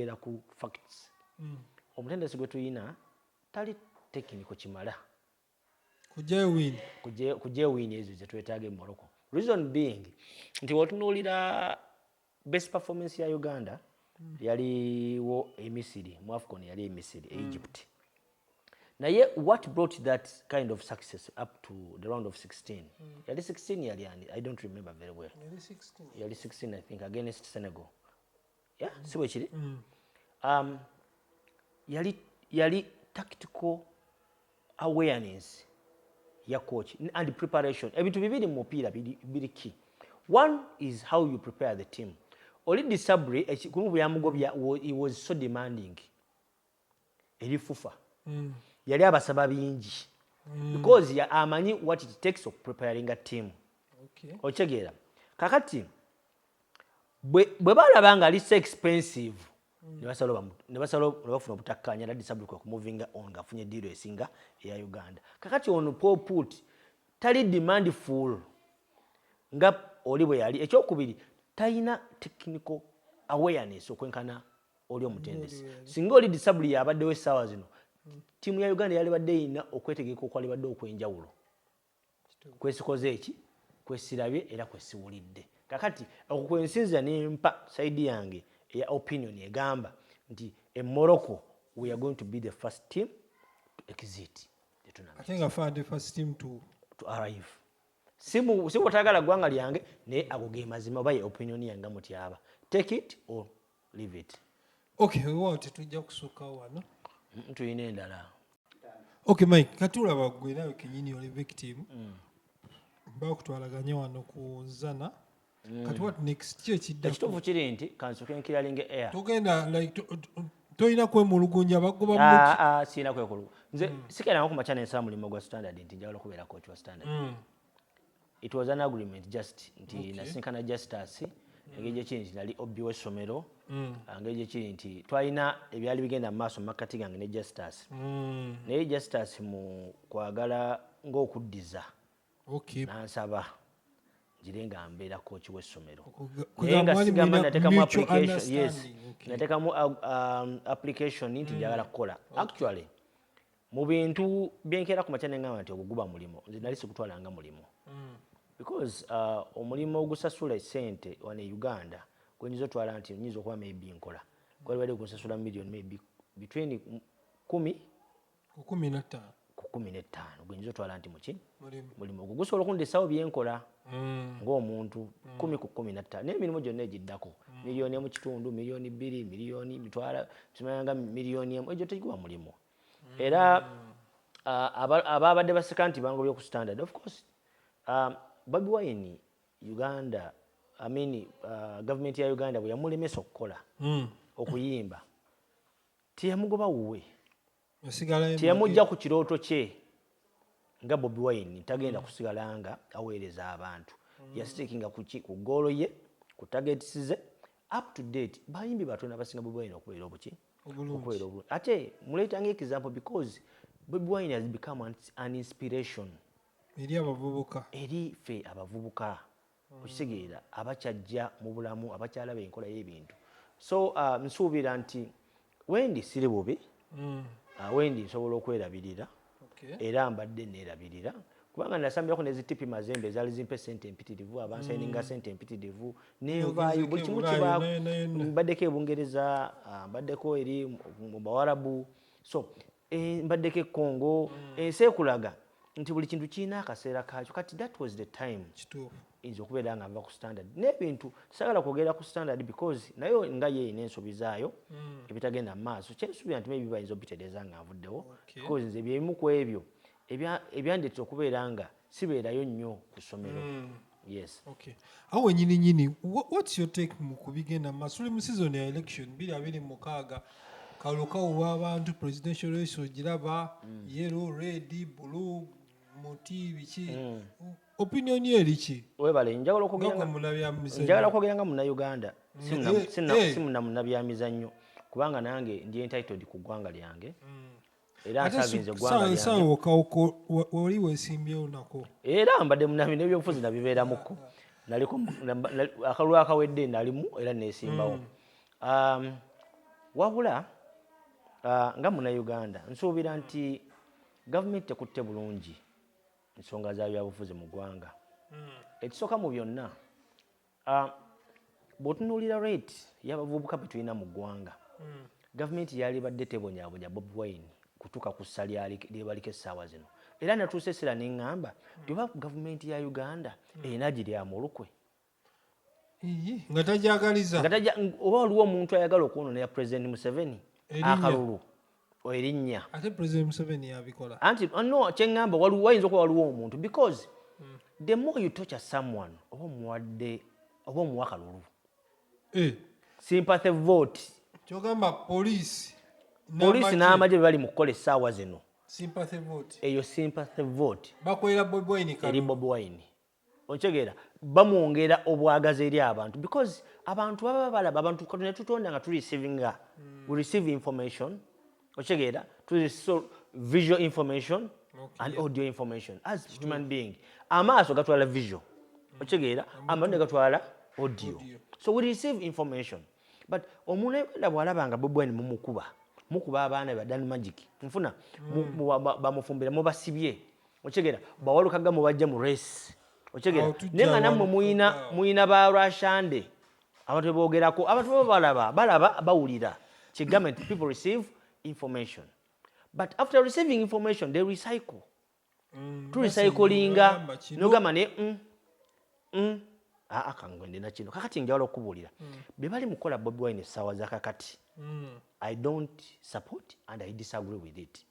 era ku facts omutendesi gwe tuyina tali technical kimala kujja win ezo ze twetaaga e Morocco. Reason being nti wotunuulira best performance ya Uganda yaliwo Misiri mu AFCON yali Misiri Egypt. Naye what brought that kind of success up to the round of 16? Yali 16 yali I don't remember very well. Yali 16 I think against Senegal. Yeah, see what she did? Yali tactical awareness ya coach and preparation. Ebintu bibiri mu mupiira biri key. One is how you prepare the team. Already Sabri kumubuyamugobya he was so demanding. Eri fufa. Yali abasaba bingi. Because ya amanyi what it takes of preparing a team. Okay. Ochegeera. Kakati bwe balaba nga ali so expensive. Ne basalo bafuna obutakkanya na disable ku moving on nga funye deal esinga ya Uganda. Kakati ono put tali demandful nga oli bwe yali ekyokubiri talina technical awareness okwenkana oli omutendesi. Singa oli disable yabaddewo essaawa zino tiimu ya Uganda yali badde ina okwetegeka okwali badde okwenjawulo. Kwesikoze eki kwesirabye era kwesiwulidde. Kakati okukwensinza nempa side yange ya opinion egamba nti e Morocco we are going to be the first team to exit the tournament. I think I found the first team to arrive. Simu tagala gwanga lyange ne agoge mazima baye opinion yange mutyaba. Take it or leave it. Okay, we want tujja kusuka wano. Tuyina endala. Okay Mike, katula bagwe nawe kenyini ole victim. Ba kutwalaganya wano ku Zana. Kati what next kye kidda. Ekitofu kiri nti kansoke nkiralinge air. Tugenda like toyina kwemulugunya bagoba muki. Sina kwekulugu. Nze sikera ku machane nsa mulimo gwa standard nti njagala kubeera coach wa standard. It was an agreement just nti nasinkana justice engeje kiri nali obbi w'essomero angeje kiri nti twalina ebyali bigenda mu maaso makati gange ne justice. Naye justice mu kwagala ng'okuddiza. Okay. Nansaba jirenga mbeera coach w'essomero. Naye nga sigamba natekamu application. Yes. Natekamu application nti njagala kukola. Actually mu bintu byenkera ku machane ngamba nti oguguba mulimo nze nali sikutwalanga mulimo. Because omulimo ogusasula essente wane Uganda gwenyiza otwala nti nyiza okuba maybe nkola kwali bali kusasula million maybe between 10 ku 15 gwenyiza otwala nti muki mulimo gusobola okundesawo byenkola ng'omuntu 10 ku 15 n'emirimu gyonna egiddako miliyoni emu kitundu miliyoni 2 miliyoni mitwala kimanyanga miliyoni emu egyo tegikuba mulimo. Era ababadde baseka nti bangobye ku standard of course Bobi Wine Uganda government ya Uganda bwe yamulemesa okukola okuyimba tiyamugoba wuwe tiyamujja ku kirooto kye nga Bobi Wine tagenda kusigala nga aweereza abantu yasitekinga ku goolo ye ku targets ze up to date bayimbi batono abasinga Bobi Wine okubeera obuki okubeera obulungi ate muleetanga example because Bobi Wine has become an inspiration eri ffe abavubuka okitegeera abakyajja mu bulamu abakyalaba enkola y'ebintu. So nsuubira nti wendi siri bubi wendi nsobola okwerabirira era mbadde neerabirira kubanga nasambirako nezitipi mazembe ezaali zimpe sente empitirivu abansayininga sente empitirivu nenvaayo buli kimu kibaako mbaddeko ebungereza mbaddeko eri mu bawarabu so mbaddeko e Congo ensi ekulaga nti buli kintu kirina akaseera kakyo kati that was the time inza okubeera nga nva ku standard n'ebintu sagala kwogera ku standard because nayo nga ye n'ensobi zaayo ebitagenda mu maaso kyensuubira nti maybe bayinza obitereeza nga nvuddewo because nze byemu ku ebyo ebyandeetera okubeera nga sibeerayo nnyo ku ssomero. Yes. Okay. Awe nyini what's your take mu kubigenda mu maaso mu season ya election 2026 kalukawo w'abantu presidential race ogiraba yellow red blue muti biki opinion eri ki webale njagala okwogera nga munnayuganda sinna munnabyamizannyo kubanga nange ndi entitled ku ggwanga lyange era nsavinze eggwanga lyange oli weesimbyewo nako era mbadde munami n'ebyobufuzi nabibeeramuko naliko akalulu akawedde nalimu era neesimbawo wabula nga Munnayuganda nsuubira nti gavumenti tekutte bulungi ensonga za byabufuzi mu ggwanga. Ekisooka mu byonna bw'otunuulira rate y'abavubuka bwe tulina mu ggwanga, gavumenti yali badde tebonyaabonya Bobi Wine kutuuka ku ssa lyebaliko essaawa zino. Era natuuse essira ne ŋŋamba nti oba gavumenti ya Uganda erina giryamu olukwe nga tajagaliza oba waliwo omuntu ayagala okwonoonera President Museveni akalulu erinnya ate President Museveni yabikola anti no kyeŋŋamba wayinza okuba waliwo omuntu because the more you torture someone oba omuwadde oba omuwa akalulu sympathy vote kyogamba poliisi n'amagye bwe bali mu kukola essaawa zino sympathy vote eyo sympathy vote bakolera Bobi Wine eri Bobi Wine okitegeera bamwongera obwagazi eri abantu because abantu baba balaba abantu ne tutonda nga tureceiving we receive information okitegeera visual information and audio information as human being amaaso gatwala visual okitegeera amatu ne gatwala audio so we receive information but omuntu ayagala bw'alaba nga Bobi Wine mukuba abaana ba Dan Magic nfuna bamufumbira mubasibye okitegeera bawalukaga mubajja mu race okitegeera naye nga nammwe muyina ba Rwashande abantu boogerako abantu balaba bawulira kigamba nti people receive information but after receiving information they recycle turecyclinga nogamba ne akangwende na kino kakati njawala okubuulira be bali mukola Bobi Wine essaawa za kakati I don't support and I disagree with it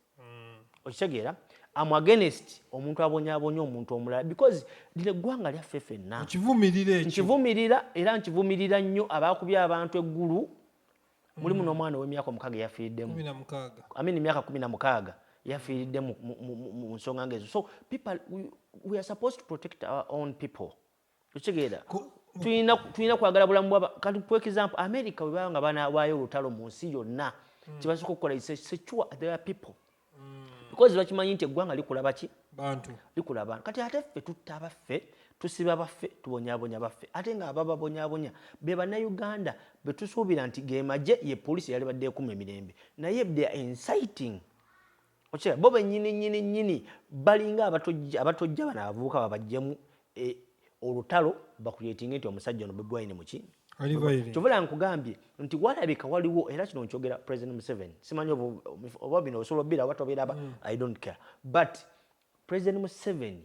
okitegeera I'm against omuntu abonyaabonya omuntu omulala because lino eggwanga lyaffe ffenna nkivumirira era nkivumirira nnyo abaakubya abantu eggulu mulimu n'omwana w'emyaka 6 yafiiriddemu emyaka 16 yafiiridde mu nsonga ngezo so people we are supposed to protect our own people okitegeera tulina kwagala bulamu bwaba kati for example America bwe baba nga banawaayo olutalo mu nsi yonna kibasooka okukola secure their people because bakimanyi nti eggwanga likulaba ki bantu likula abantu kati ate ffe tutta abaffe tusiba baffe tubonyaabonya baffe ate nga abababonyaabonya be Bannayuganda be tusuubira nti ge magye ye poliisi yali badde ekuma emirembe naye they are inciting okitegeera bo bennyini balinga abatojja bano abavubuka babajjemu olutalo bakuyetinga nti omusajja ono Bobi Wine muki kyovula nkugambye nti walabika waliwo era kino nkyogera President Museveni simanyi oba bino osobola bbira oba tobiraba I don't care but President Museveni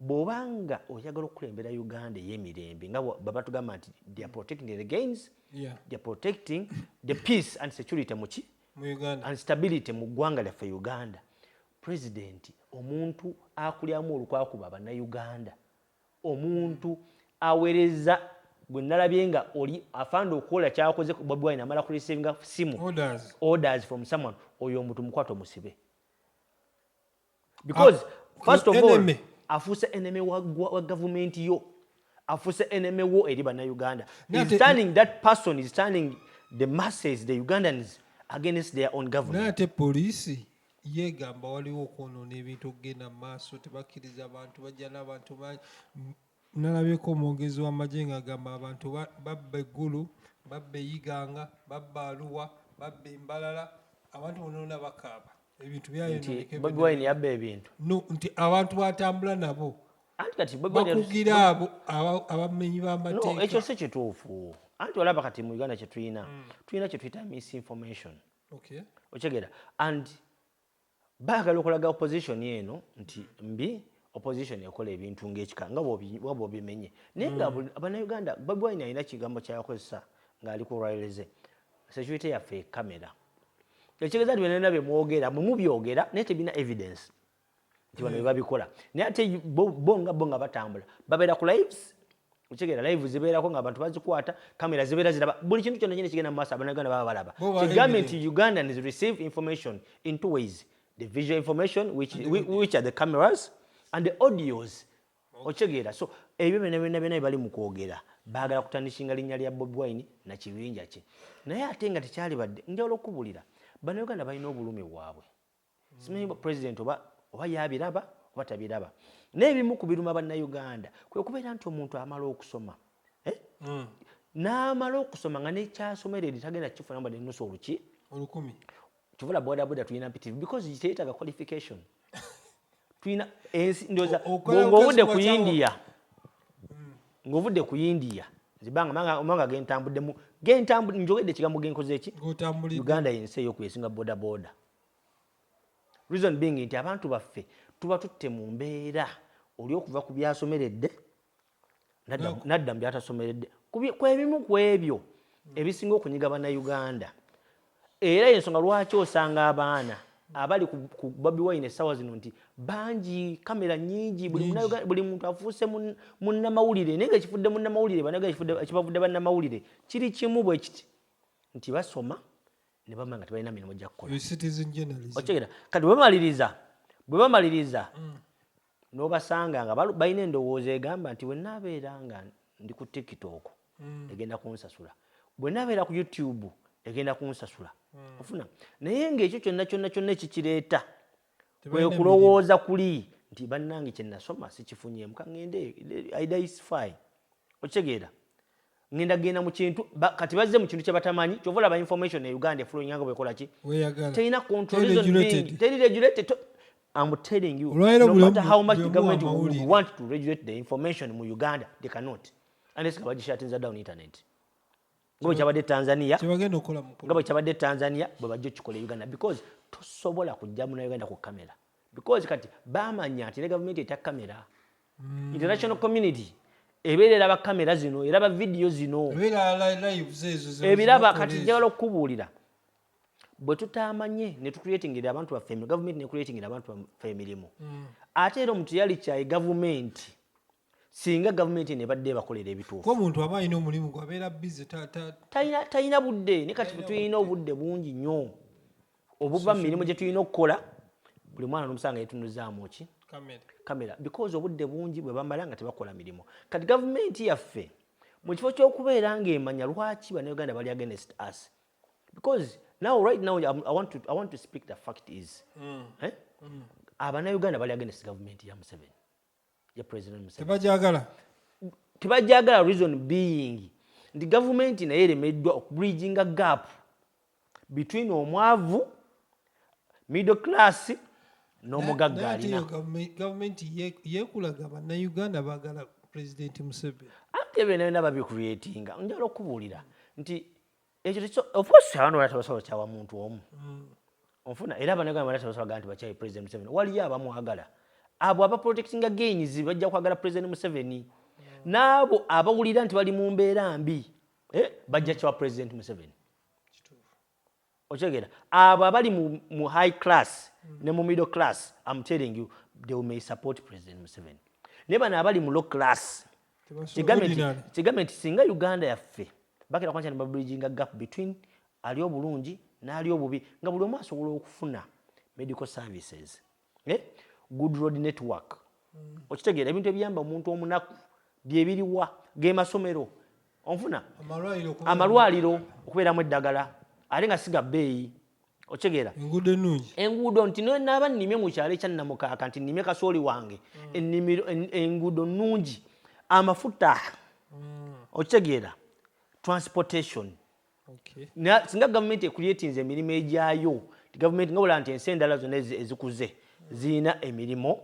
bw'obanga oyagala okukulembera Uganda ey'emirembe nga baba tugamba nti they are protecting the gains they are protecting the peace and security muki and stability mu ggwanga lyaffe Uganda President omuntu akulyamu olukwakuba Bannayuganda omuntu aweereza gwe nalabye nga oli afanda okukola kyakoze ku Bobi Wine amala kureceiving simu orders from someone oyo omuntu mukwato musibe because first of all afuuse enemy wa government yo afuuse enemy wo eri Bannayuganda that person is turning the masses the Ugandans against their own government nate poliisi yegamba waliwo okwonoona ebintu okugenda mu maaso tebakkiriza abantu bajja n'abantu nalabyeko omwogezi w'amagye ng'agamba abantu babba eggulu babba eyiganga babba aluwa babba embalala abantu bonoona bakaaba ebintu byayonooneka Bobi Wine yabba ebintu nti abantu batambula nabo bakugira abo abamenyi b'amateeka ekyo si kituufu anti olaba kati mu Uganda kye tulina kye tuyita misinformation okitegeera and baagala okulaga opposition eno nti mbi opposition ekola ebintu ng'ekika nga bw'obimenye naye nga Bannayuganda Bobi Wine alina kigambo kyakozesa ng'ali ku rwaileze security yaffe kamera ekitegeeza nti byonna bye mubyogera naye tebina evidence nti bano bye babikola naye ate bo nga batambula babeera ku lives okitegeera live zibeerako ng'abantu bazikwata kamera zibeera ziraba buli kintu kyonna kigenda mu maaso Abannayuganda baba balaba kigambe nti Ugandans receive information in two ways the visual information which are the cameras and the audios okitegeera so ebyo byonna bali mu kwogera baagala kutandishinga linnya lya Bobi Wine na kibinja kye naye ate nga tekyali badde njawulo okubulira Bannayuganda balina obulumi bwabwe simanyi president oba yabiraba oba tabiraba naye ebimu ku biruma Bannayuganda kwe kubeera nti omuntu amala okusoma n'amala okusoma nga nekyasomereri tagenda kifuna mbadde nusu oluki 10 kivula boda tulina mpitivu because kiteetaga qualification tulina ensi ndoza ng'ovudde ku India ng'ovudde ku India zibanga manga gentambuddemu njogedde ekigambo genkoze eki Uganda yensi ey'okwesinga boda reason being nti abantu baffe tuba tutte mu mbeera oli okuva ku byasomeredde nadda mu byatasomeredde kwebimu ku ebyo ebisinga okunyiga bannayuganda era ensonga lwaki osanga abaana abali ku Bobi Wine essaawa zino nti bangi kamera nnyingi buli muntu afuuse munnamawulire naye nga ekifudde munnamawulire ekibavudde bannamawulire kiri kimu bwe kiti nti basoma ne bamanya nga tebalina mirimu gya kukola okitegeera kati bwe bamaliriza n'obasanga nga balina endowooza egamba nti bwe naabeera nga ndi ku TikTok egenda kunsasula bwe naabeera ku YouTube egenda kunsasula ofuna naye ng'ekyo kyonna ekikireeta kwe kulowooza kuli nti bannange kye nasoma sikifunyeemu kaŋŋende idaisify okitegeera ngenda mu kintu kati bazze mu kintu kye batamanyi kyova olaba information e Uganda efulonyanga bwekola ki terina regulated. I'm telling you, no matter how much the government would want to regulate the information in Uganda, they cannot. Unless they shut down internet. Go chabade Tanzania. Go chabade Tanzania, but chukole Uganda because to sobola kujamu na Uganda ku camera. Because kati bamanya the government ita camera. International community ebeerera ba camera zino era ba video zino. Ebiraba kati jalo kubulira. Bwe tutamanye ne tucreating abantu baffe government ne creating abantu baffe emirimu ate era omuntu yali kya government singa government ne badde bakolera ebituufu ko muntu aba alina omulimu gwabeera busy tayina budde ne kati tuyina obudde bungi nnyo obuva mu mirimu gye tuyina okukola buli mwana n'omusanga yetunuzaamu ki kamera because obudde bungi bwe bamala nga tebakola mirimu kati government yaffe mu kifo ky'okubeera ng'emanya lwaki bannayuganda bali against us because right now I want to speak the fact is Uganda bali against government ya Museveni ya President Museveni tebajagala reason being the government naye eremeddwa bridging a gap between omwavu middle class n'omugagga alina government yekulaga bannayuganda bagala President Museveni ate bena babicreatinga njala okubuulira nti of course abantu batasobola kyawa muntu omu onfuna era abannayuganda batasobola nti bakyaye President Museveni waliyo abamwagala abo aba protecting against bajja kwagala President Museveni n'abo abawulira nti bali mu mbeera mbi bajja kyawa President Museveni okitegeera abo abali mu high class ne mu middle class I'm telling you they may support President Museveni ne bano abali mu low class kigambe nti singa Uganda yaffe bakira kwanza ne bridging a gap between ali obulungi n'ali obubi nga buli omu asobola okufuna medical services good road network okitegeera ebintu ebiyamba omuntu omunaku byebiriwa gemasomero onfuna amalwaliro okubeeramu eddagala ate nga siga bbeeyi okitegeera enguudo nti naaba nnimye mu kyalo ekyannamukaaka nti nnimye kasooli wange enguudo nnungi amafuta okitegeera transportation singa gavumenti ecreatinze emirimu egyayo gavumenti nga bula nti ensi endala zonna ezikuze zirina emirimu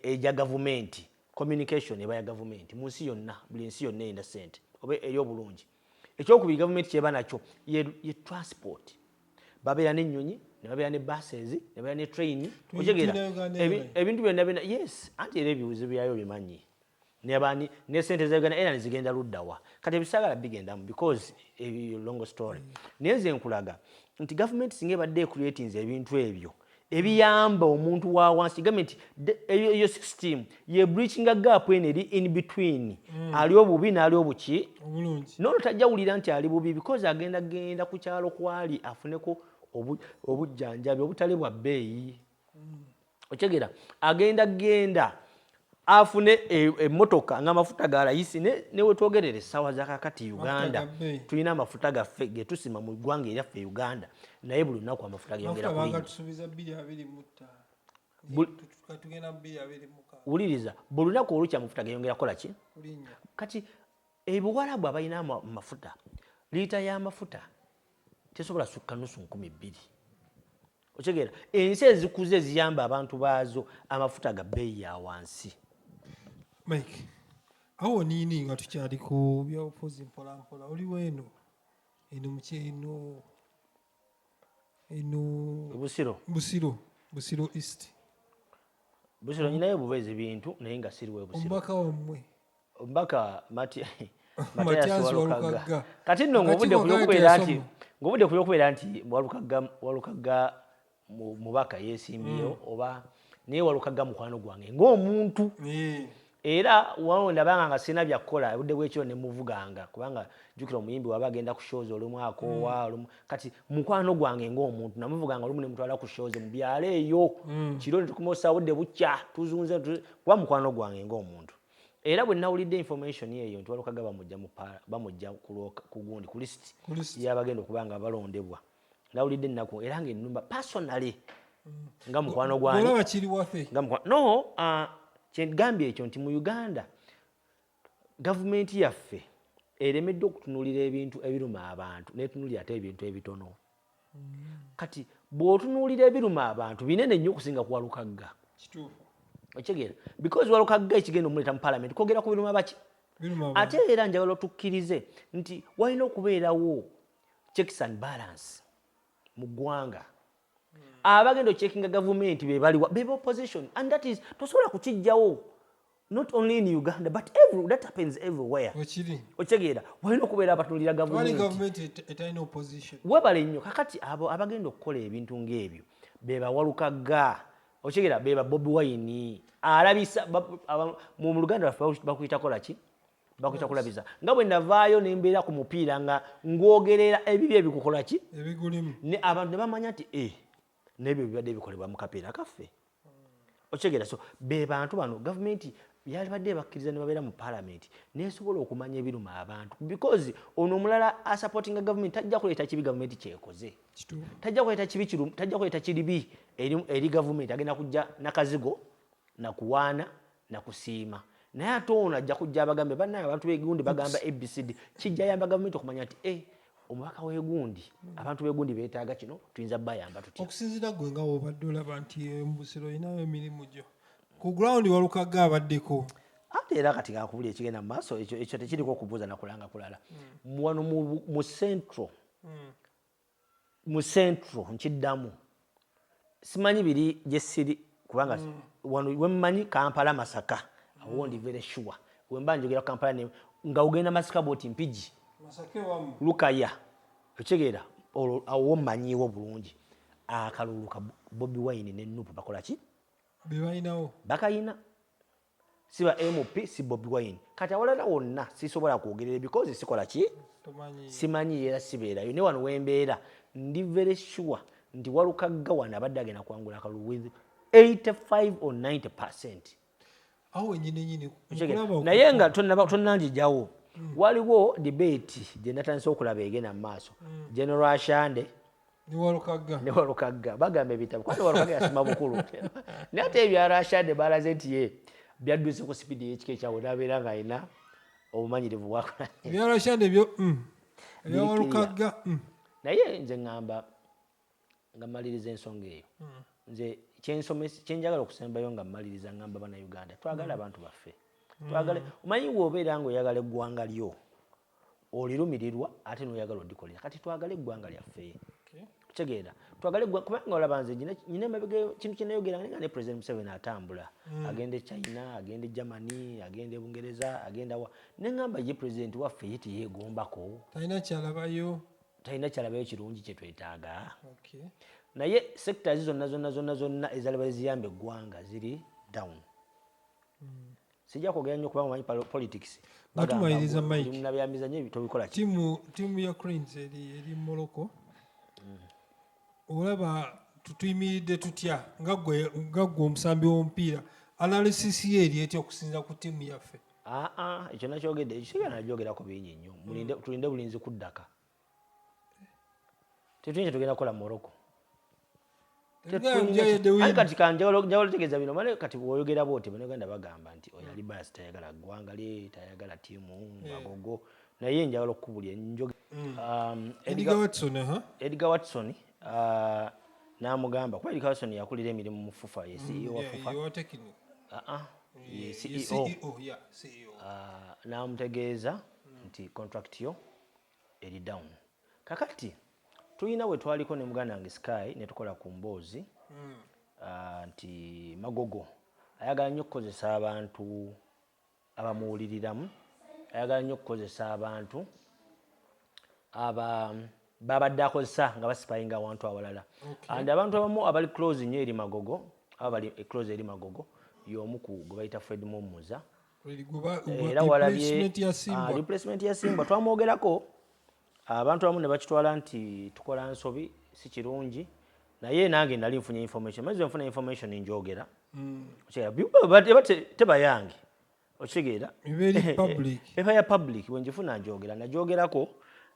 egya gavumenti communication eba ya gavumenti mu nsi yonna buli nsi yonna erina ssente oba ey'obulungi ekyokubiri gavumenti kyeba nakyo ye transport babeera n'ennyonyi ne babeera ne buses ne babeera ne train okitegeera ebintu byonna yes anti era ebibuzo byayo bimanyi ne sente za Uganda era nezigenda luddawa kati ebisagala bigendamu because long story naye nze nkulaga nti government singa ebadde creatinze ebintu ebyo ebiyamba omuntu wa wansi government eyo system ye breaching a gap eri in between ali obubi n'ali obuki nono tajjawulira nti ali bubi because agenda ku kyalo kwali afuneko obujjanjabi obutali bwa bbeeyi okitegeera agenda afune emmotoka ng'amafuta ga layisi ne wetwogerera essaawa zakakati Uganda tulina amafuta gaffe ge tusima mu ggwanga eryaffe Uganda naye buli lunaku amafuta geyongera wuliriza buli lunaku olukya amafuta geyongera kola ki kati ebuwalabu abalina amafuta liita y'amafuta tesobola sukka nusu 2,000 okitegeera ensi ezikuze eziyamba abantu baazo amafuta ga bbeeyi ya wansi. Mike awo nini nga tukyali ku byobufuzi mpolampola oliwo eno Busiro East Busiro nyinayo bubeezi bintu naye nga siriwe Busiro. Omubaka wammwe omubaka Matias Walukagga kati nno ng'obudde kuyokubeera nti Walukagga mubaka yeesimbyeyo oba naye Walukagga mukwano gwange ng'omuntu era wano ndabanga nga sirina byakukola budde bwekiro ne muvuganga kubanga jjukira omuyimbi waba agenda ku shows olumu akoowa kati mukwano gwange ng'omuntu namuvuganga olumu ne mutwala ku shows mu byalo eyo kiro ne tukumosa budde bukya tuzunze kuba mukwano gwange ng'omuntu. Era bwe nawulidde information eyo nti Walukagga bamujja ku gundi ku list y'abagenda okuba nga balondebwa nawulidde ennaku era ng'ennumba personally nga mukwano gwange kyegambye ekyo nti mu Uganda gavumenti yaffe eremedde okutunuulira ebintu ebiruma abantu n'etunuulira ate ebintu ebitono. Kati bw'otunuulira ebiruma abantu binene nnyo okusinga ku Walukagga. Okitegeera because Walukagga ekigenda omuleeta mu parliament kwogera ku biruma baki ate era njagala tukkirize nti walina okubeerawo checks and balance mu ggwanga. Abagenda checking government be baliwa be opposition and that is tosobola kukijjawo not only in Uganda but that happens everywhere. Okitegeera walina okubeera abatunulira government etayina opposition webale nnyo kakati abo abagenda okukola ebintu ng'ebyo be Walukagga. Okitegeera be Bobi Wine alabisa mu Luganda bakuyita kola ki bakuyita kulabiza nga bwe navaayo nembeera ku mupiira nga ngwogerera ebibi ebikukola ki ebigulimu ne abantu ne bamanya nti n'ebyo bibadde bikolebwa mu kapiira kaffe. Okitegeera so be bantu bano gavumenti yalibadde bakkiriza ne babeera mu parliament nesobola okumanya ebiruma abantu because ono omulala asupportinga government tajja kuleeta kibi gavumenti kyekoze tajja kuleeta kibi kirumu tajja kuleeta kiribi eri gavumenti agenda kujja nakazigo nakuwaana nakusiima naye ate ono ajja kujja abagambe bannaye abantu b'egundi bagamba ABCD kijja yamba gavumenti okumanya nti omubaka w'egundi abantu b'egundi beetaaga kino tuyinza bayamba tutya. Okusinziira gwe nga w'obadde olaba nti Busiro olinayo emirimu gyo ku ground Walukagga abaddeko ate era kati kakubuli ekigenda mu maaso ekyo tekiriko okubuuza nakulanga kulala wano mu centro nkiddamu simanyi biri gye siri kubanga wano wemmanyi Kampala Masaka awo ndi very sure wemba njogera Kampala nga ugenda Masaka boti Mpigi Masake wamu Lukaya okitegeera awo mmanyiwo bulungi akalulu ka Bobi Wine ne Nuupu bakola ki bebalinawo bakayina siba MP si Bobi Wine kati awalala wonna sisobola kwogerera because sikola ki simanyi era sibeerayo ne wano wembeera ndi very sure nti Walukagga wano abadde agenda kwangula akalulu with 85 or 90%. Awo nyine naye nga tonnangijawo waliwo debate gye natandise okulaba egenda mu maaso General Ashande ne Walukagga bagamba ebitabo kwani Walukagga yasoma bukulu naye ate ebyalo Ashande balaze nti ye byadduse ku speed y'ekika ekyawe n'abeera nga alina obumanyirivu bwakola ebyalo Ashande byo ebya Walukagga naye nze ngamba nga mmaliriza ensonga eyo nze kyenjagala okusembayo nga mmaliriza ngamba bannayuganda twagala abantu baffe twagale omanyi bw'obeera ng'oyagala eggwanga lyo olirumirirwa ate n'oyagala odikolera kati twagale eggwanga lyaffe kitegeera twagale kubanga olaba nze nyina emabega kintu kyenayogera nga ne President Museveni atambula agenda e China agenda e Germany agenda e Bungereza agenda wa ne ngamba ye president waffe ye teyeegombako talina kyalabayo kirungi kye twetaaga naye sectors zonna ezalaba eziyamba eggwanga ziri down. Sijja kwogera nnyo kubanga manyi politics batumaliriza Mike nabyamizanye tobikola timu ya Cranes eri Morocco olaba tutuyimiridde tutya nga gwe omusambi w'omupiira analysis ye eri etya okusinza ku timu yaffe ekyo nakyogedde ekyo najyogerako bingi nnyo tulinde bulinzi kuddaka tetuyinza tugenda kukola Morocco kati kanjawulo tegeeza bino mane kati bw'oyogera bw'oti Bannayuganda bagamba nti oyo ali baasi tayagala ggwanga lye tayagala ttiimu Magogo naye njagala okukubulya Edgar Watson n'amugamba kuba Edgar Watson yakulira emirimu mu FUFA ye CEO wa FUFA ye CEO n'amutegeeza nti contract yo eri down kakati tulina we twaliko ne muganda wange Sky ne tukola ku mboozi nti Magogo ayagala nnyo okukozesa abantu abamuwuliriramu ayagala nnyo okukozesa abantu babadde akozesa nga basipayinga awantu awalala and abantu abamu abali close nnyo eri Magogo abali close eri Magogo y'omu ku gwe bayita Fred Mumuza era walabye replacement ya Simbwa twamwogerako abantu abamu ne bakitwala nti tukola nsobi si kirungi naye nange nali nfunye information maze nfuna information njogera teba yange okitegeera eba ya public wenjifuna njogera najogerako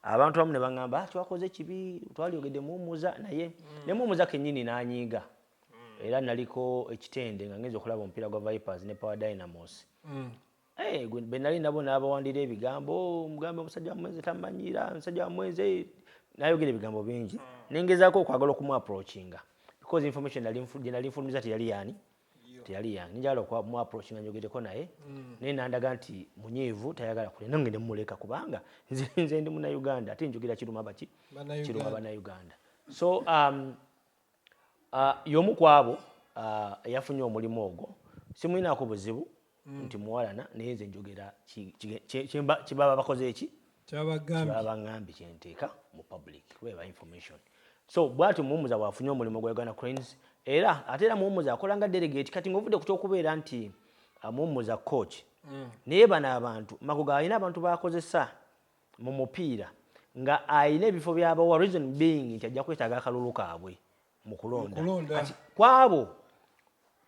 abantu abamu ne baŋŋamba twakoze kibi twalyogedde Mumuza naye ne Mumuza kennyini n'anyiiga era naliko ekitende nga ngenza okulaba omupiira gwa Vipers ne Power Dynamos be nali nabo n'abawandira ebigambo mugambe omusajja wa Mweze tamanyira omusajja wa Mweze nayogera ebigambo bingi nengezaako okwagala okumu approachinga because information nali nfulumiza teyali yani njagala okumu approachinga njogereko naye naye nandaga nti munyiivu tayagala kule nange ne mmuleka kubanga nze ndi Munnayuganda ate njogera kiruma Bannayuganda so y'omu ku abo yafunye omulimu ogwo simulinaako buzibu nti muwalana naye nze njogera kibaba bakoze eki kibaba baŋŋambye kyenteeka mu public weba information so bwati Mumuza bwafunye omulimu gwa Uganda Cranes era ate era Mumuza akola nga delegate kati ng'ovudde ku kyokubeera nti Mumuza coach naye bano abantu Magogo alina abantu bakozesa mu mupiira nga alina ebifo byabawa reason being nti ajja kwetaaga akalulu kaabwe mu kulonda kwabo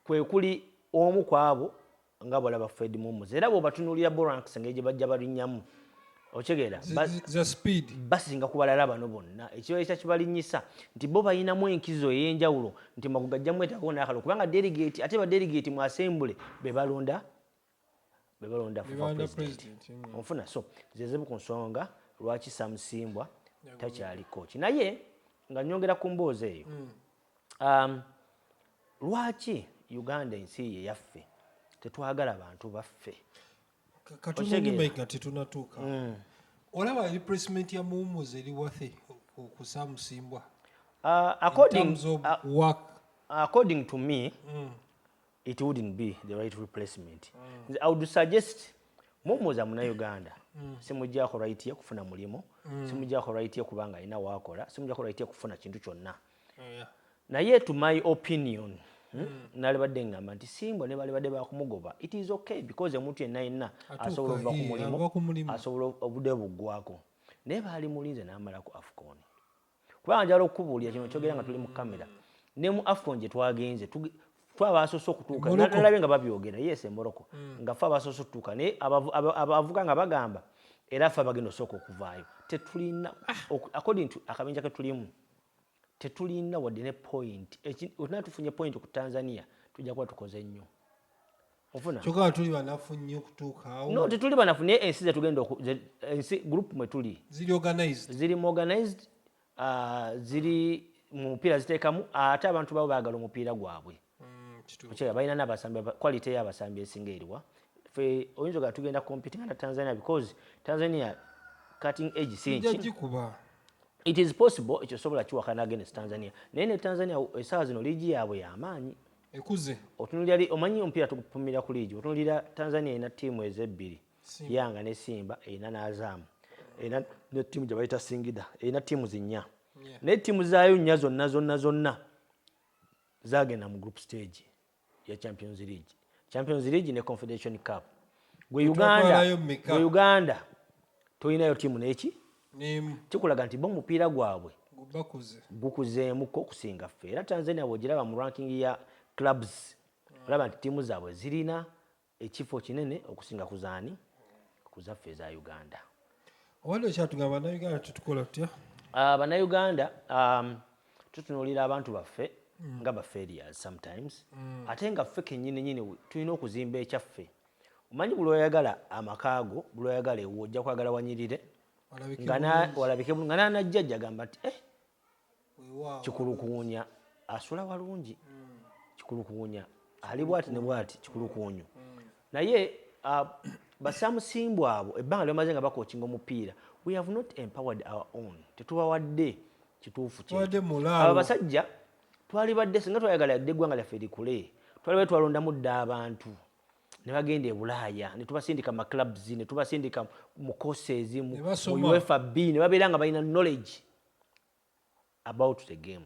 kwe kuli omu kwabo nga bwalaba Fred Mumuza era bw'obatunuulira Boranks engeri gye bajja balinnyamu okitegeera basinga ku balala bano bonna ekibaisa kibalinnyisa nti bo balinamu enkizo ey'enjawulo nti Magogo ajja mwetaagawo n'akalulu kubanga delegate ate badelegate mu assembly be balonda for president onfuna so zezebu ku nsonga lwaki Sam Simbwa takyali coach naye nga nyongera ku mboozi eyo lwaki Uganda ensi ye yaffe tetwagala abantu baffe katunumaiga tetunatuuka olaba replacement ya Mumuza eri wathe ku Sam Simbwa according to me it wouldn't be the right replacement I would suggest Mumuza Munnayuganda simujjako right ye kufuna mulimu simujjako right ye kubanga alina waakola simujjako right ye kufuna kintu kyonna naye to my opinion nalibadde ngamba nti Simbwa ne balibadde bakumugoba it is okay because omuntu yenna asobola okuva ku mulimu asobola obudde buggwako naye baali mulinze n'amala ku AFCON kubanga njala okubuulira kino kyogera nga tuli mu kamera ne mu AFCON gye twagenze twabasoose okutuuka nalabye nga babyogera yes Morocco nga ffe abasoose okutuuka naye abavuga nga bagamba era ffe abagenda osooka okuvaayo tetulina according to akabinja ke tulimu tetulina wadde ne point otina tufunye point ku Tanzania tujja kuba tukoze nnyo ofuna kyokka tuli banafu nnyo okutuuka awo no tetuli banafu naye ensi zetugenda ensi group mwe tuli ziri organized ziri mu mupiira ziteekamu ate abantu babo baagala omupiira gwabwe kyera balina n'abasambi quality y'abasambi esinga eriwa ffe oyinza ogaa tugenda competing na Tanzania because Tanzania cutting edge sinki it is possible ekyo sobola kiwakana against Tanzania naye ne Tanzania essaawa zino liigi yaabwe y'amaanyi ekuze otunulira omanyi omupiira tugupimira ku liigi otunulira Tanzania erina ttiimu ezebbiri Yanga ne Simba erina n'Azam erina ne ttiimu gye bayita Singida erina ttiimu zinnya naye ttiimu zaayo nnya zonna zaagenda mu group stage ya Champions League ne Confederation Cup gwe Uganda toyinayo ttiimu n'eki kikulaga nti bo omupiira gwabwe gukuzeemuko okusinga ffe era Tanzania bw'ogiraba mu ranking ya clubs olaba nti ttiimu zaabwe zirina ekifo kinene okusinga kuzaani kuzaffe eza Uganda owanda ekyatugamba Bannayuganda tetukola tutya Bannayuganda tutunuulira abantu baffe nga ba failures sometimes ate nga ffe kennyini nyini tulina okuzimba ekyaffe omanyi buli oyagala amakaago buli oyagala ewo ojja kwagala wanyirire walabike nga nanajjajja gamba nti kikulukuunya asula walungi kikulukuunya ali bwati ne bwati kikulukuunyu naye basamusimbwa abo ebbanga lyamaze nga bakookinga omupiira we have not empowered our own tetubawadde kituufu abo basajja twalibadde singa twayagala yadde eggwanga lyaffe likule twalibadde twalondamu dda abantu ne bagenda e Bulaaya ne tubasindika mu clubs ne tubasindika mu courses mu UFB ne babeera nga balina knowledge about the game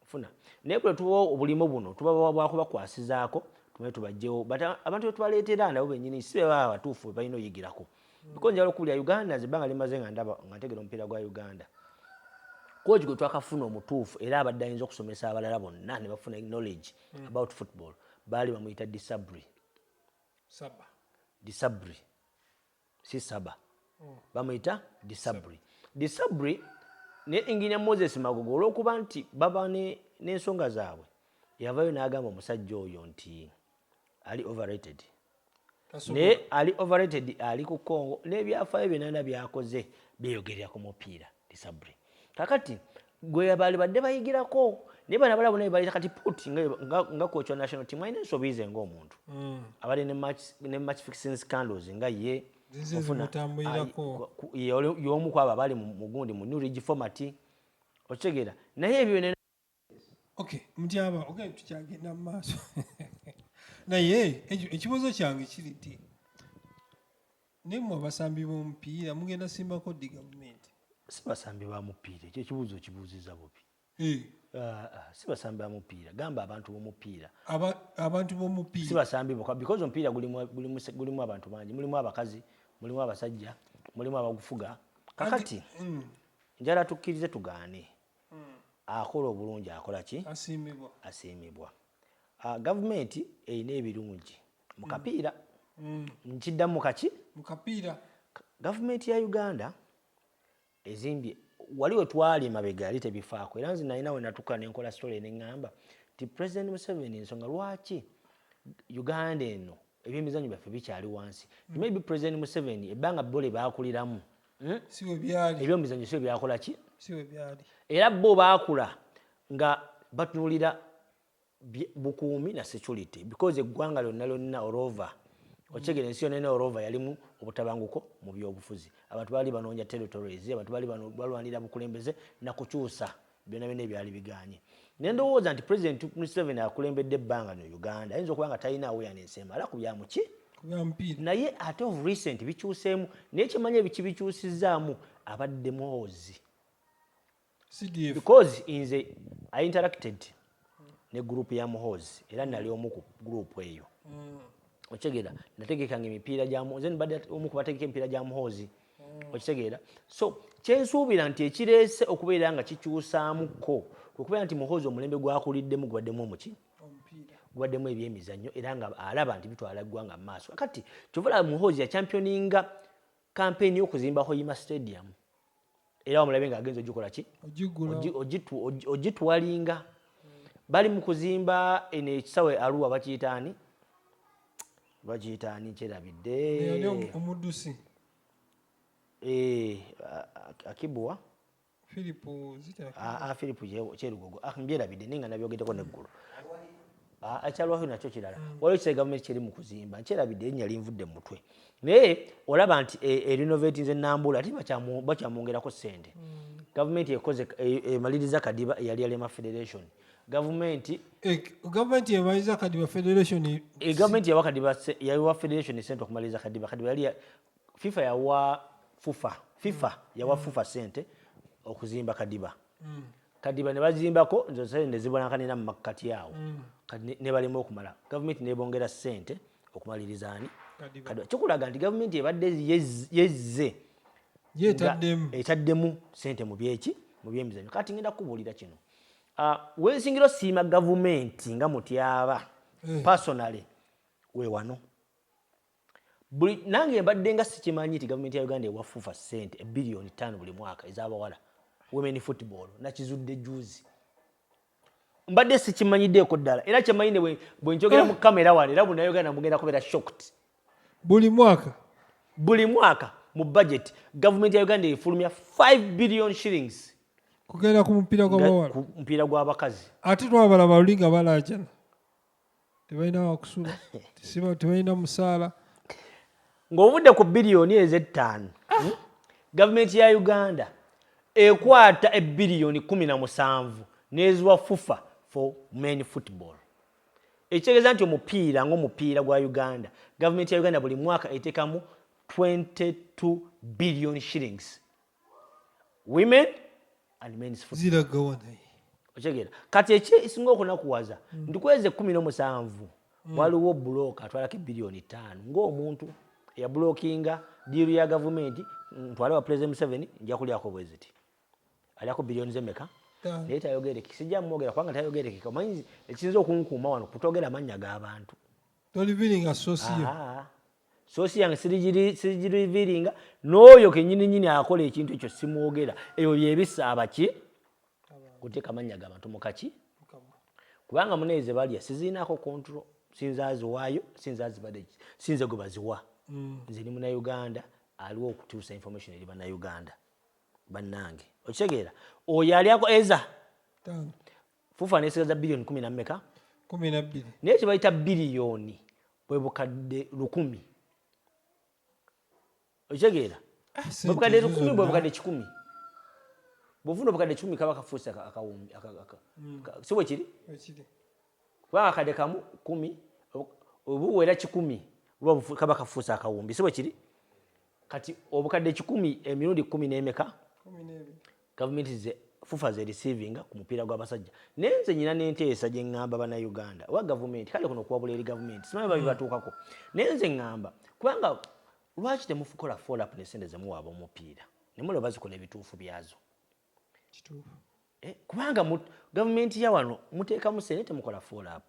funa naye kule tuba obulimu buno tuba bwakubakwasizaako tumaye tubajjewo but abantu betubaleetera nabo bennyini si be baba batuufu balina oyigirako because njala okubulya Uganda zebbanga limaze nga ndaba nga ntegera omupiira gwa Uganda coach gwe twakafuna omutuufu era abadde ayinza okusomesa abalala bonna ne bafuna knowledge about football baali bamuyita Disabri si Saba bamuyita Disabri ne Engineer Moses Magogo olw'okuba nti baba n'ensonga zaabwe yavayo n'agamba omusajja oyo nti ali overrated ne ali overrated ali ku Congo n'ebyafaayo byonna byakoze byeyogerera ku mupiira Disabri kakati gwe baali badde bayigirako naye bana balabo naye baleta kati put nga coach wa national team alina ensobiize ng'omuntu abali ne match fixing scandals nga ye y'omu kwabo abali mu gundi mu new ridge format okitegeera naye ebyo mutyaba tukyagenda mu maaso naye ekibuuzo kyange kiri nti nemwe abasambi b'omupiira mugenda simbako ddi gavumenti si basambi ba mupiira ekyo ekibuuzo okibuuziza bubi si basambi ba mupiira gamba abantu b'omupiira si basambi bokka because omupiira gulimu abantu bangi mulimu abakazi mulimu abasajja mulimu abagufuga kakati njala tukkirize tugaane akola obulungi akola ki asiimibwa gavumenti erina ebirungi mu kapiira nkiddamu kaki mu kapiira gavumenti ya Uganda ezimbye wali we twali mabega yali tebifaako era nze nalina we natuuka ne nkola story ne ŋŋamba nti President Museveni ensonga lwaki Uganda eno ebyemizannyo byaffe bikyali wansi maybe President Museveni ebbanga bo lye baakuliramu ebyomizannyo si we byakola ki era bo baakula nga batunuulira bukuumi na security because eggwanga lyonna olova okitegeera ensi yonna olova yalimu obutabanguko mu byobufuzi abantu baali banoonya territories abantu baali balwanira bukulembeze na kukyusa byonna byonna ebyali biganye ne ndowooza nti President Museveni akulembedde ebbanga no Uganda ayinza okuba nga talina awareness emala ku byamuki naye ate of recent bikyuseemu naye kimanyi ebikibikyusizaamu abadde muhoozi because nze I interacted ne group ya muhoozi era nali omu ku group eyo okitegeera nategekanga emipiira gya muhoozi badde omu kubategeka emipiira gya muhoozi okitegeera so kyensuubira nti ekireese okubeera nga kikyusaamuko okubeera nti muhoozi omulembe gwakuliddemu gubaddemu omuki gubaddemu ebyemizannyo era nga alaba nti bitwala eggwanga mu maaso kati kyovula muhoozi ya championinga campaign y'okuzimba Hoima Stadium era omulabe ng'agenza ogikola ki ogitwalinga bali mu kuzimba eno ekisawe Arua bakiyitaani kyerabidde omuddusi akibwa Philipu Kyerugogo mbyerabidde naye nga nabyogeddeko neggulu ekyalwayo nakyo kirala waliwo ekisa gavumenti kyeri mu kuzimba nkyerabidde erinnya linvudde mu mutwe naye olaba nti erinovating ennambula ate bakyamwongerako ssente gavumenti ekoze emaliriza Kadiba eyali Alema Federation gavumenti emaliza Kadiba Federation gavumenti yawa Kadiba yawa Federation sente okumaliriza Kadiba yali FIFA yawa sente okuzimba Kadiba ne bazimbako nze ne zibonakanira mu makkati awo ne balema okumala gavumenti nebongera ssente okumaliriza ani Kadiba kikulaga nti gavumenti ebadde yezze etaddemu ssente mu byemizannyo kati ngenda kubuulira kino wensingira osiima gavumenti nga mutyaba personally we wano nange mbadde nga sikimanyi nti gavumenti ya Uganda ewa FIFA ssente $5 billion buli mwaka ez'abawala women football nakizudde juzi mbadde sikimanyiddeeko ddala era kyemanyinde bwe njogera mu kamera wano era Bunnayuganda mugenda kubeera shocked. Buli mwaka mu budget gavumenti ya Uganda efulumya 5 billion shillings kugenda ku mupiira gw'abawala, ku mupiira gw'abakazi. ate twabalaba luli nga balaajana, tebalina wakusula, tebalina musaala. Ng'ovudde ku biliyoni ez'ettaano gavumenti ya Uganda ekwata ebiliyoni 17 n'eziwa FUFA for men football. Ekitegeeza nti omupiira ng'omupiira gwa Uganda gavumenti ya Uganda buli mwaka eteekamu 22 billion shillings women and men's football. Ziragawa naye okitegeera kati ekisinga okunakuwaza nti kwezi 17 waliwo bulooka atwalako ebiliyoni 5 ng'omuntu eyabulookinga diiru ya gavumenti ntwale wa President Museveni nja kulyako bweziti alyako biliyoni z'emmeka naye tayogereki sijja mwogera kubanga tayogereki omanyi ekisinza okunkuuma wano kutogera amannya g'abantu toliviringa sosiyo sosi yange sirigiriviringa n'oyo kennyini akola ekintu ekyo simwogera eyo byebisa abaki kuteeka amannya g'abantu mukaki kubanga muneeze balya siziinaako control sinzaziwaayo sinze gwe baziwa nze ni Munnayuganda aliwo okutuusa information eri Bannayuganda bannange okitegeera oyo alyako eza FUFA nesigaza biliyoni 10 nammeka 12 naye kyebayita biliyoni bwe bukadde 100 okitegeera bwe bukadde 100 bwe bukadde 100 bw'ofuna obukadde 10 kaba kafuusa akawumbi si bwe kiri kubanga akadde kamu 10 obuwera 10 kaba kafuusa akawumbi si bwe kiri kati obukadde 10 emirundi 10 n'emeka gavumenti ze FUFA ze receivinga ku mupiira gw'abasajja naye nze nyina n'enteesa gye ŋŋamba Bannayuganda owa gavumenti kale kuno okuwabula eri gavumenti simanyi babibatuukako naye nze ŋŋamba kubanga lwaki temukola follow up n'essente ze muwaaba omupiira ne mulaba bazikola ebituufu byazo kubanga gavumenti ya wano muteekamu ssente temukola follow up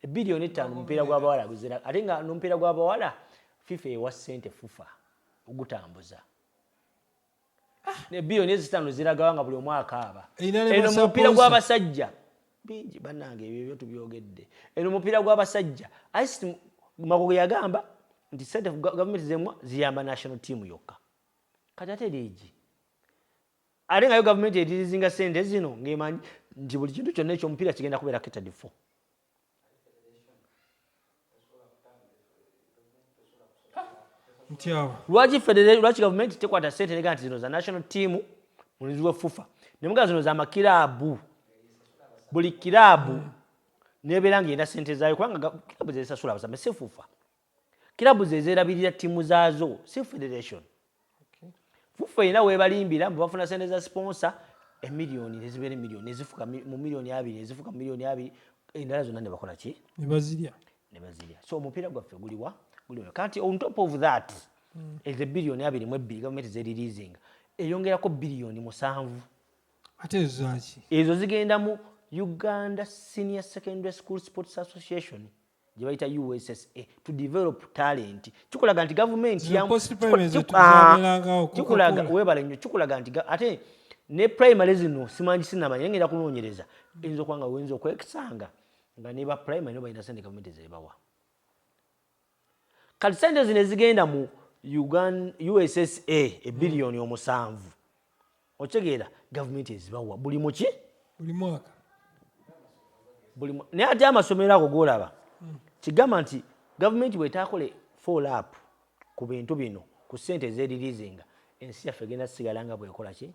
ebiliyoni 5 mupiira gw'abawala guzira ate nga n'omupiira gw'abawala FIFA ewa ssente FUFA ogutambuza ne biliyoni 5 ziragawa nga buli omwaka aba eno mupiira gw'abasajja bingi bannange ebyo tubyogedde eno mupiira gw'abasajja ICT Magogo yagamba nti ssente gavumenti zemwa ziyamba national team yokka kati ate liigi ate ngayo gavumenti etirizinga ssente zino ng'emanyi nti buli kintu kyonna ekyomupiira kigenda kubeera catered for. Lwaki gavumenti tekwata ssente nega nti zino za national team mulizi wa FUFA nemuga zino za makiraabu buli kiraabu nebeera ng'enda ssente zaayo kubanga kiraabu zezisasula abasame si FUFA kiraabu zezerabirira ttiimu zaazo si federation. FUFA erina weebalimbira mbu bafuna ssente za sponsor emiliyoni nezibeera emiliyoni nezifuka mu miliyoni 2 nezifuka mu miliyoni 2 endala zonna ne bakola ki ne bazirya so omupiira gwaffe guliwa kati on top of that ezo biliyoni 2.2 gavumenti zereleasinga eyongerako biliyoni 7 ate zaki ezo zigenda mu Uganda Senior Secondary School Sports Association gye bayita USSA to develop talent. Kikulaga nti gavumenti kikulaga webala nnyo kikulaga nti ate ne primary zino simanyi sinamanya ngenda kunoonyereza eyinza okubanga wenza okwekisanga nga ne ba primary no balina ssente gavumenti zebawa kati ssente zino ezigenda mu USSA ebiliyoni 7 okitegeera gavumenti ezibawa buli muki buli mwaka naye ate amasomero ago g'olaba kigamba nti gavumenti bw'etaakole follow up ku bintu bino ku ssente ezereleasinga ensi yaffe egenda sigala nga bwekola ki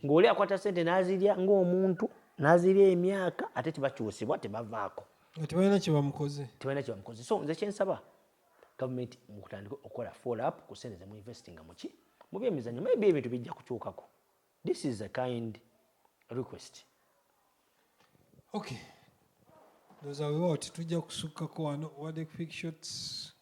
ng'oli akwata ssente n'azirya ng'omuntu n'azirya emyaka ate tebakyusibwa tebavaako tebalina kye bamukoze so nze kyensaba gavumenti mukutandika okukola follow up ku ssente ze mu investinga muki mu byemizannyo maybe ebintu bijja kukyukako. This is a kind request. Okay. Those are what tujja kusukkako wano wadde quick shots